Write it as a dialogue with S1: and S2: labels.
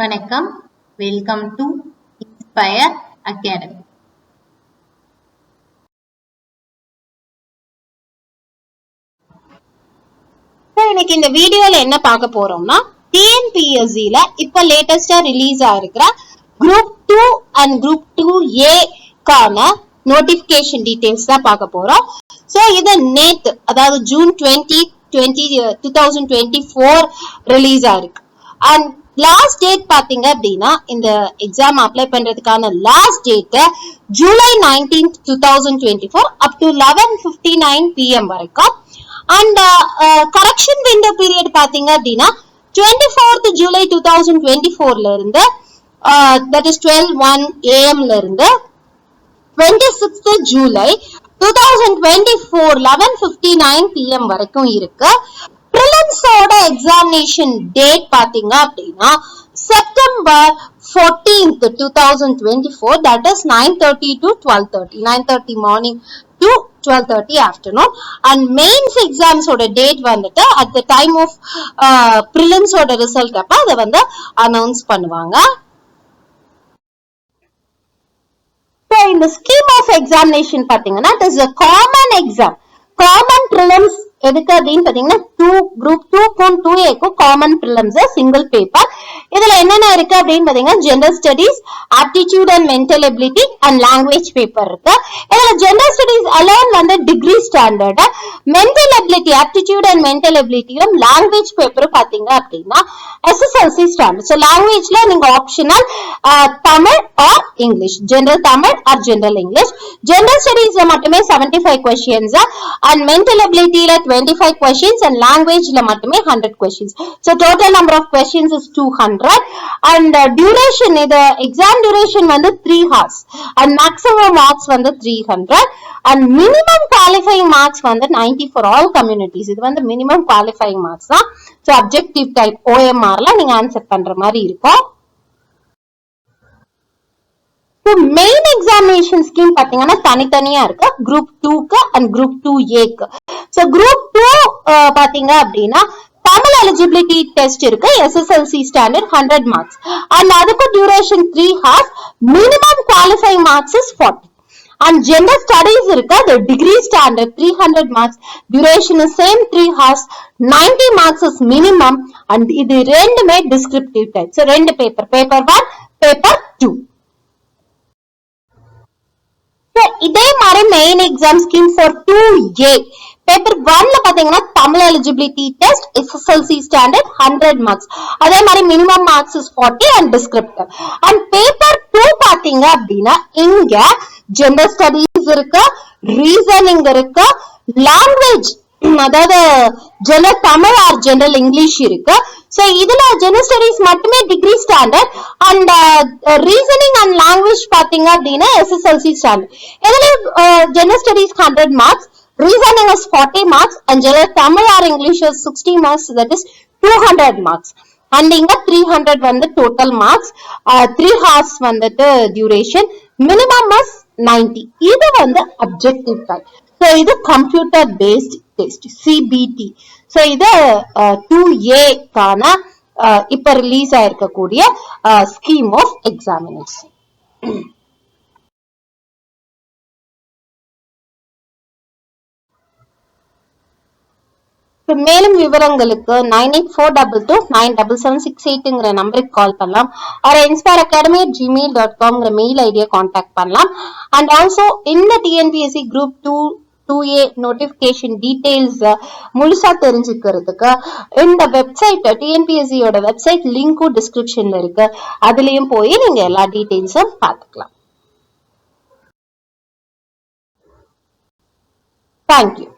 S1: வணக்கம், welcome to inspire academy. இன்னைக்கு இந்த வீடியோல என்ன பார்க்க போறோம்னா, TNPSC ல இப்ப லேட்டஸ்டா ரிலீஸ் ஆயிருக்கிற குரூப் 2 அண்ட் குரூப் 2A கான நோட்டிபிகேஷன் டீடைல்ஸ் தான் பார்க்க போறோம். சோ இது நேத்து, அதாவது ஜூன் 2024 ரிலீஸ் ஆயிருக்கு. அண்ட் லாஸ்ட் டேட் பாத்தீங்க அப்படின்னா, இந்த எக்ஸாம் அப்ளை பண்றதுக்கான last date July 19, 2024 up to 11:59 PM வரைக்கும். அண்ட் கரெக்ஷன் விண்டோ பீரியட் பாத்தீங்க அப்படின்னா 24th July 2024 இருந்து that is 12:01 AM இருந்து 26th July 2024 11:59 PM வரைக்கும் இருக்கு. பிரிலிம்ஸோட எக்ஸாமினேஷன் டேட் பாத்தீங்க அப்படின்னா September 14th 2024, that is 9:30 to 12:30, 9:30 morning to 12:30 afternoon. And mains exams ஓட டேட் வந்துட்டு at the time of prelims ஓட ரிசல்ட் அப்ப அதை வந்து அனௌன்ஸ் பண்ணுவாங்க. So in the scheme of examination பாத்தீங்கன்னா it is a common exam. Common prelims எதுக்கு அப்படின்னு பாத்தீங்கன்னா group 2க்கும் 2Aக்கும் common prelims single paper. இதுல என்னென்ன இருக்கு அப்படின்னு பாத்தீங்கன்னா general studies, aptitude and mental ability and language paper இருக்கு. இதுல general studies alone வந்து degree standard, mental ability, aptitude and mental ability language paper பாத்தீங்க அப்படின்னா SSLC standard. So languageல நீங்க optional Tamil or English, general Tamil or general English. General studiesல மட்டுமே 75 questions and mental ability ல 25 questions and language ல மட்டுமே 100 questions. So total number of questions is 200 and duration, இது exam duration வந்து 3 hours and maximum marks வந்து 300 and minimum qualifying marks வந்து 90 for all communities. இது வந்து minimum qualifying marks தான். So objective type OMR ல நீங்க ஆன்சர் பண்ற மாதிரி இருக்கும். So main examination scheme பாத்தீங்கன்னா தனித்தனியா இருக்கு group 2க்கு and group 2Aக்கு. So group 2 பாத்தீங்க அப்படின்னா Tamil eligibility test இருக்கு, SSLC standard 100 marks and அதுக்கு duration 3 hours, minimum qualifying marks is 40 and general studies இருக்கு, the degree standard 300 marks, duration is same 3 hours, 90 marks is minimum and இது ரெண்டுமே descriptive type. So ரெண்டு paper 1, paper 2. இதே மாதிரி main exam scheme for 2A paper 1ல பாத்தீங்கன்னா Tamil eligibility test, SSLC standard 100 marks, அதே மாதிரி minimum marks is 40 and descriptive. And paper 2 பாத்தீங்க அப்படின்னா இங்க ஜெனரல் ஸ்டடீஸ் இருக்கு, ரீசனிங் இருக்கு, லாங்குவேஜ் அதாவது general Tamil or general English இருக்கு. சோ இதுல ஜெனரல் ஸ்டடீஸ் மட்டுமே degree standard and reasoning and language பாத்தீங்க அப்படின்னா SSLC ஸ்டாண்டர்ட். இதுல general studies 100 marks, reasoning is 40 marks and general Tamil or English is 60 marks, that is 200 marks and inga 300 வந்து total marks, 3 hours வந்துட்டு duration, minimum is 90. இது வந்து objective type. So இது computer based test, CBT. So இது 2A கான இப்ப release ஆயிருக்கக்கூடிய scheme of examination. மேலும் விவரங்களுக்கு 9842297768 நம்பருக்கு கால் பண்ணலாம் or inspireacademy@gmail.com மெயில் ஐடியை காண்டாக்ட் பண்ணலாம். அண்ட் ஆல்சோ இந்த TNPSC group 2A notification details முழுசா தெரிஞ்சுக்கிறதுக்கு இந்த வெப்சைட் TNPSC யோட வெப்சைட் லிங்க்கும் டிஸ்கிரிப்ஷன்ல இருக்கு, அதுலயும் போய் நீங்க எல்லா டீடைல்ஸும் பார்த்துக்கலாம். தேங்க்யூ.